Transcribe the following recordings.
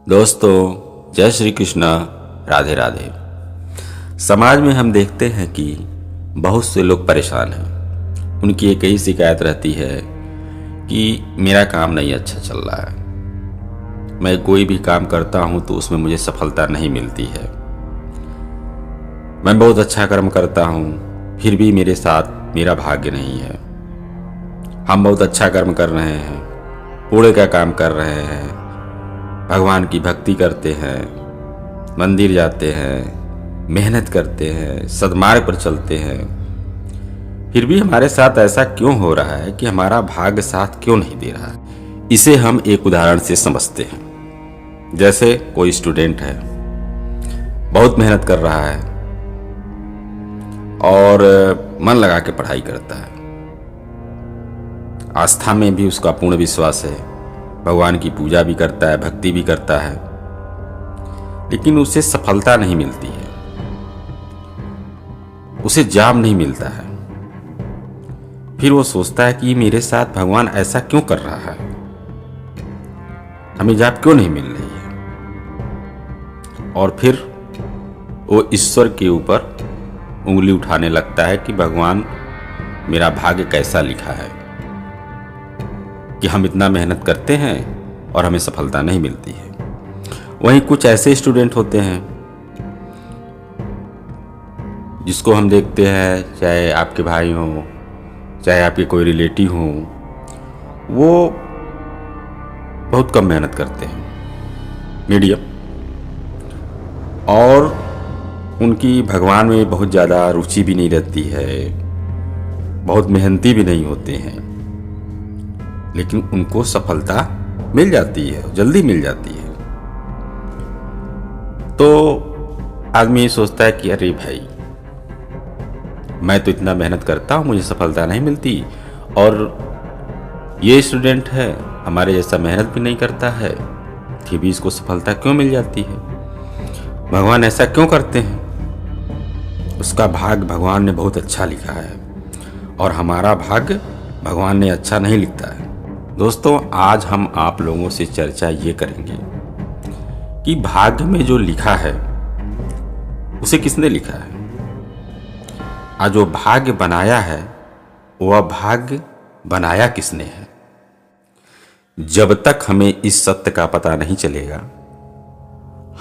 दोस्तों, जय श्री कृष्ण, राधे राधे। समाज में हम देखते हैं कि बहुत से लोग परेशान हैं। उनकी एक ही शिकायत रहती है कि मेरा काम नहीं अच्छा चल रहा है। मैं कोई भी काम करता हूं तो उसमें मुझे सफलता नहीं मिलती है। मैं बहुत अच्छा कर्म करता हूं, फिर भी मेरे साथ मेरा भाग्य नहीं है। हम बहुत अच्छा कर्म कर रहे हैं, पुण्य का काम कर रहे हैं, भगवान की भक्ति करते हैं, मंदिर जाते हैं, मेहनत करते हैं, सद्मार्ग पर चलते हैं, फिर भी हमारे साथ ऐसा क्यों हो रहा है कि हमारा भाग्य साथ क्यों नहीं दे रहा है। इसे हम एक उदाहरण से समझते हैं। जैसे कोई स्टूडेंट है, बहुत मेहनत कर रहा है और मन लगा के पढ़ाई करता है। आस्था में भी उसका पूर्ण विश्वास है, भगवान की पूजा भी करता है, भक्ति भी करता है, लेकिन उसे सफलता नहीं मिलती है, उसे जाप नहीं मिलता है। फिर वो सोचता है कि मेरे साथ भगवान ऐसा क्यों कर रहा है, हमें जाप क्यों नहीं मिल रही है। और फिर वो ईश्वर के ऊपर उंगली उठाने लगता है कि भगवान, मेरा भाग्य कैसा लिखा है कि हम इतना मेहनत करते हैं और हमें सफलता नहीं मिलती है। वहीं कुछ ऐसे स्टूडेंट होते हैं जिसको हम देखते हैं, चाहे आपके भाई हों, चाहे आपके कोई रिलेटिव हों, वो बहुत कम मेहनत करते हैं, मीडियम, और उनकी भगवान में बहुत ज़्यादा रुचि भी नहीं रहती है, बहुत मेहनती भी नहीं होते हैं, लेकिन उनको सफलता मिल जाती है, जल्दी मिल जाती है। तो आदमी सोचता है कि अरे भाई, मैं तो इतना मेहनत करता हूँ, मुझे सफलता नहीं मिलती, और ये स्टूडेंट है हमारे जैसा मेहनत भी नहीं करता है, फिर भी इसको सफलता क्यों मिल जाती है। भगवान ऐसा क्यों करते हैं। उसका भाग्य भगवान ने बहुत अच्छा लिखा है और हमारा भाग्य भगवान ने अच्छा नहीं लिखता है। दोस्तों, आज हम आप लोगों से चर्चा ये करेंगे कि भाग्य में जो लिखा है उसे किसने लिखा है, और जो भाग्य बनाया है वह भाग्य बनाया किसने है। जब तक हमें इस सत्य का पता नहीं चलेगा,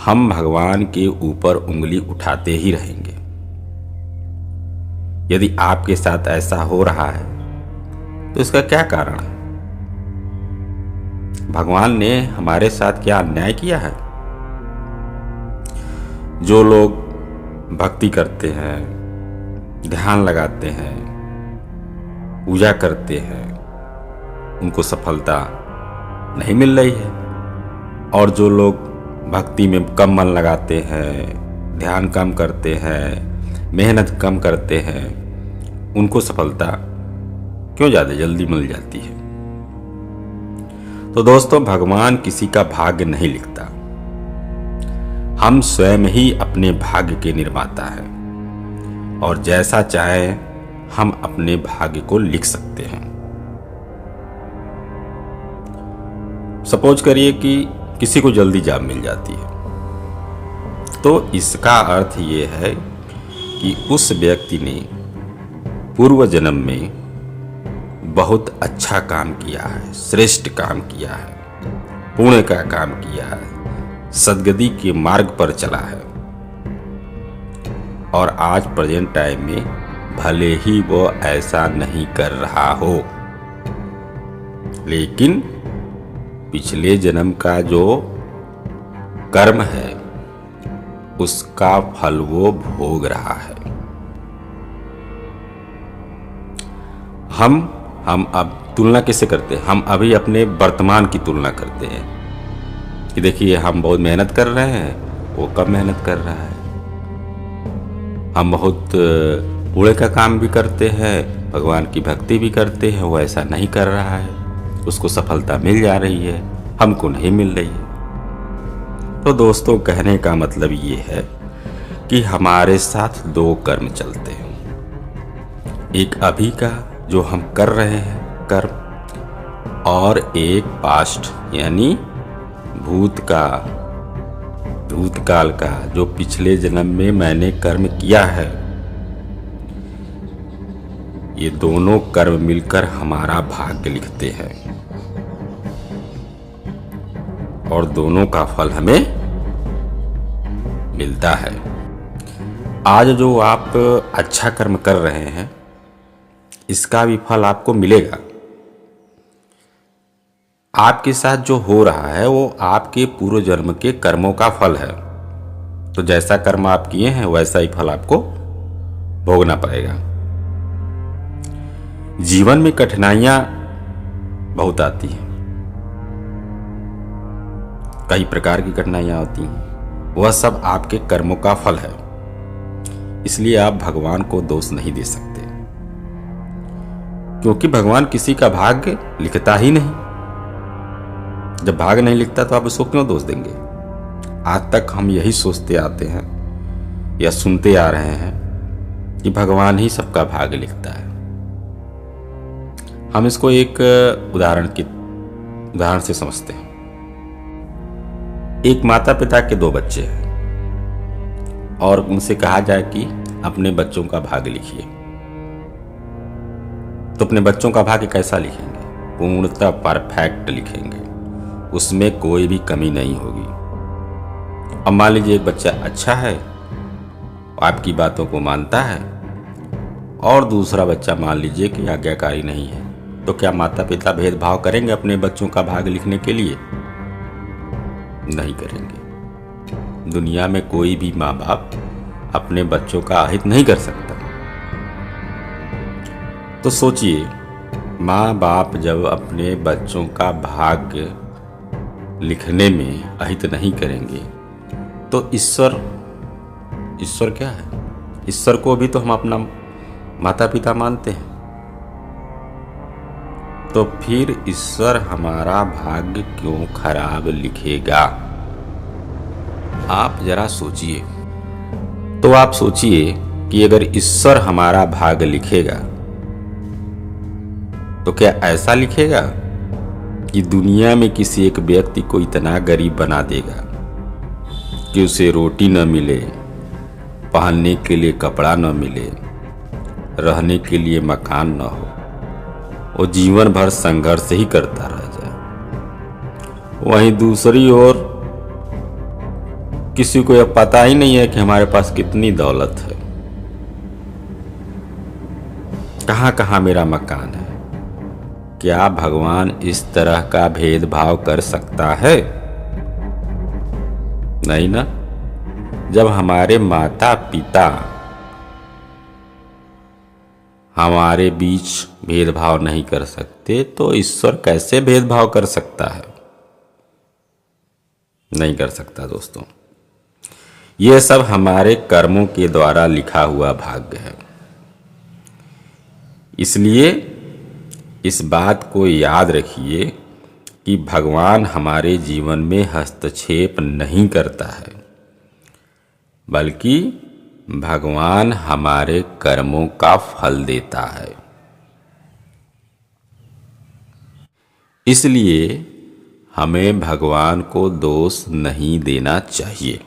हम भगवान के ऊपर उंगली उठाते ही रहेंगे। यदि आपके साथ ऐसा हो रहा है तो इसका क्या कारण है। भगवान ने हमारे साथ क्या अन्याय किया है। जो लोग भक्ति करते हैं, ध्यान लगाते हैं, पूजा करते हैं, उनको सफलता नहीं मिल रही है, और जो लोग भक्ति में कम मन लगाते हैं, ध्यान कम करते हैं, मेहनत कम करते हैं, उनको सफलता क्यों ज़्यादा जल्दी मिल जाती है। तो दोस्तों, भगवान किसी का भाग्य नहीं लिखता, हम स्वयं ही अपने भाग्य के निर्माता हैं, और जैसा चाहें हम अपने भाग्य को लिख सकते हैं। सपोज करिए कि किसी को जल्दी जॉब मिल जाती है, तो इसका अर्थ ये है कि उस व्यक्ति ने पूर्व जन्म में बहुत अच्छा काम किया है, श्रेष्ठ काम किया है, पुण्य का काम किया है, सद्गति के मार्ग पर चला है, और आज प्रेजेंट टाइम में भले ही वो ऐसा नहीं कर रहा हो, लेकिन पिछले जन्म का जो कर्म है उसका फल वो भोग रहा है। हम अब तुलना किससे करते हैं। हम अभी अपने वर्तमान की तुलना करते हैं कि देखिए, हम बहुत मेहनत कर रहे हैं, वो कम मेहनत कर रहा है। हम बहुत पुण्य का काम भी करते हैं, भगवान की भक्ति भी करते हैं, वो ऐसा नहीं कर रहा है, उसको सफलता मिल जा रही है, हमको नहीं मिल रही है। तो दोस्तों, कहने का मतलब ये है कि हमारे साथ दो कर्म चलते हैं। एक अभी का जो हम कर रहे हैं कर्म, और एक पास्ट यानी भूत का भूतकाल का, जो पिछले जन्म में मैंने कर्म किया है, ये दोनों कर्म मिलकर हमारा भाग्य लिखते हैं और दोनों का फल हमें मिलता है। आज जो आप अच्छा कर्म कर रहे हैं, इसका भी फल आपको मिलेगा। आपके साथ जो हो रहा है वो आपके पूर्व जन्म के कर्मों का फल है। तो जैसा कर्म आप किए हैं वैसा ही फल आपको भोगना पड़ेगा। जीवन में कठिनाइयां बहुत आती हैं, कई प्रकार की कठिनाइयां होती हैं, वह सब आपके कर्मों का फल है। इसलिए आप भगवान को दोष नहीं दे सकते, क्योंकि भगवान किसी का भाग्य लिखता ही नहीं। जब भाग्य नहीं लिखता तो आप उसको क्यों दोष देंगे। आज तक हम यही सोचते आते हैं या सुनते आ रहे हैं कि भगवान ही सबका भाग्य लिखता है। हम इसको एक उदाहरण से समझते हैं। एक माता पिता के 2 बच्चे हैं और उनसे कहा जाए कि अपने बच्चों का भाग्य लिखिए, तो अपने बच्चों का भाग्य कैसा लिखेंगे? पूर्णतः परफेक्ट लिखेंगे, उसमें कोई भी कमी नहीं होगी। अब मान लीजिए एक बच्चा अच्छा है, आपकी बातों को मानता है, और दूसरा बच्चा मान लीजिए कि आज्ञाकारी नहीं है, तो क्या माता पिता भेदभाव करेंगे अपने बच्चों का भाग्य लिखने के लिए? नहीं करेंगे। दुनिया में कोई भी माँ बाप अपने बच्चों का अहित नहीं कर सकता। तो सोचिए, माँ बाप जब अपने बच्चों का भाग्य लिखने में अहित नहीं करेंगे तो ईश्वर क्या है? ईश्वर को भी तो हम अपना माता पिता मानते हैं। तो फिर ईश्वर हमारा भाग्य क्यों खराब लिखेगा? आप जरा सोचिए। तो आप सोचिए कि अगर ईश्वर हमारा भाग्य लिखेगा तो क्या ऐसा लिखेगा कि दुनिया में किसी एक व्यक्ति को इतना गरीब बना देगा कि उसे रोटी न मिले, पहनने के लिए कपड़ा न मिले, रहने के लिए मकान न हो, वो जीवन भर संघर्ष ही करता रह जाए। वहीं दूसरी ओर किसी को यह पता ही नहीं है कि हमारे पास कितनी दौलत है, कहां कहां मेरा मकान है। क्या भगवान इस तरह का भेदभाव कर सकता है? नहीं ना। जब हमारे माता पिता हमारे बीच भेदभाव नहीं कर सकते तो ईश्वर कैसे भेदभाव कर सकता है? नहीं कर सकता दोस्तों। यह सब हमारे कर्मों के द्वारा लिखा हुआ भाग्य है। इसलिए इस बात को याद रखिए कि भगवान हमारे जीवन में हस्तक्षेप नहीं करता है, बल्कि भगवान हमारे कर्मों का फल देता है। इसलिए हमें भगवान को दोष नहीं देना चाहिए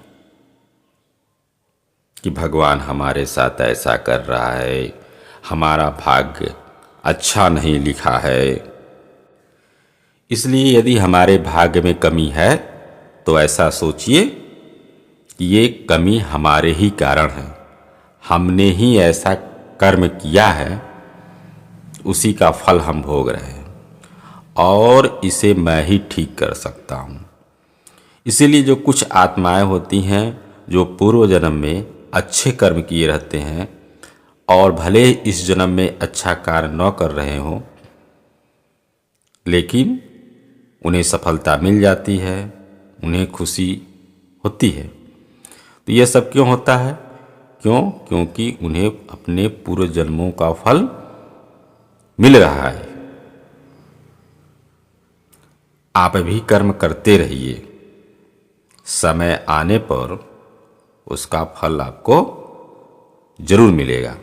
कि भगवान हमारे साथ ऐसा कर रहा है, हमारा भाग्य अच्छा नहीं लिखा है। इसलिए यदि हमारे भाग्य में कमी है तो ऐसा सोचिए कि ये कमी हमारे ही कारण है। हमने ही ऐसा कर्म किया है, उसी का फल हम भोग रहे हैं और इसे मैं ही ठीक कर सकता हूँ। इसीलिए जो कुछ आत्माएं होती हैं जो पूर्व जन्म में अच्छे कर्म किए रहते हैं और भले इस जन्म में अच्छा कार्य न कर रहे हों, लेकिन उन्हें सफलता मिल जाती है, उन्हें खुशी होती है। तो यह सब क्यों होता है? क्योंकि उन्हें अपने पूर्व जन्मों का फल मिल रहा है। आप भी कर्म करते रहिए, समय आने पर उसका फल आपको जरूर मिलेगा।